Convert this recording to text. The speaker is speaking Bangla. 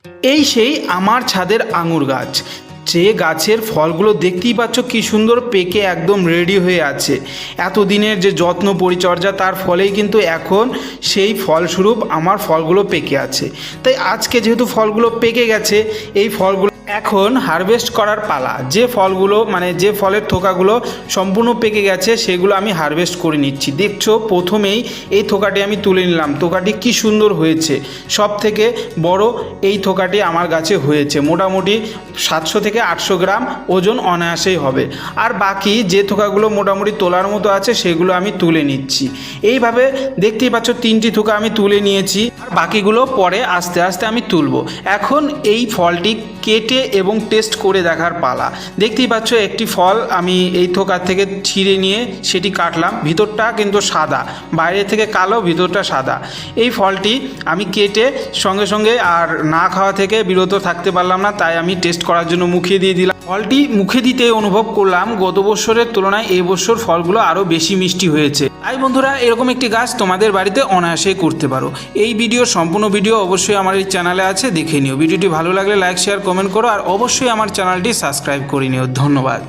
এই সেই আমার ছাদের আঙুর গাছ, যে গাছের ফলগুলো দেখতেই পাচ্ছ কি সুন্দর পেকে একদম রেডি হয়ে আছে। এতদিনের যে যত্ন পরিচর্যা তার ফলেই কিন্তু এখন সেই ফলস্বরূপ আমার ফলগুলো পেকে আছে। তাই আজকে যেহেতু ফলগুলো পেকে গেছে, এই ফলগুলো এখন হারভেস্ট করার পালা। যে ফলগুলো যে ফলের থোকাগুলো সম্পূর্ণ পেকে গেছে সেগুলো আমি হারভেস্ট করে নিচ্ছি। দেখছো প্রথমেই এই থোকাটি আমি তুলে নিলাম। থোকাটি কি সুন্দর হয়েছে, সব থেকে বড় এই থোকাটি আমার গাছে হয়েছে। মোটামুটি 700 থেকে 800 গ্রাম ওজন অনায়াসেই হবে। আর বাকি যে থোকাগুলো মোটামুটি তোলার মতো আছে সেগুলো আমি তুলে নিচ্ছি। এইভাবে দেখতেই পাচ্ছ 3টি থোকা আমি তুলে নিয়েছি, আর বাকিগুলো পরে আস্তে আস্তে আমি তুলব। এখন এই ফলটি কেটে এবং টেস্ট করে দেখার পালা। দেখতেই পাচ্ছ একটি ফল আমি এই থোকার থেকে ছিঁড়ে নিয়ে সেটি কাটলাম। ভিতরটা কিন্তু সাদা, বাইরে থেকে কালো, ভিতরটা সাদা। এই ফলটি আমি কেটে সঙ্গে সঙ্গে আর না খাওয়া থেকে বিরত থাকতে পারলাম না, তাই আমি টেস্ট করার জন্য মুখে দিয়ে দিলাম। ফলটি মুখে দিতে অনুভব করলাম গত বছরের তুলনায় এই বছর ফলগুলো আরও বেশি মিষ্টি হয়েছে। তাই বন্ধুরা, এরকম একটি গাছ তোমাদের বাড়িতে অনায়াসেই করতে পারো। এই ভিডিওর সম্পূর্ণ ভিডিও অবশ্যই আমার এই চ্যানেলে আছে, দেখে নিও। ভিডিওটি ভালো লাগলে লাইক, শেয়ার, কমেন্ট করো, আর অবশ্যই আমার চ্যানেলটি সাবস্ক্রাইব করে নিও। ধন্যবাদ।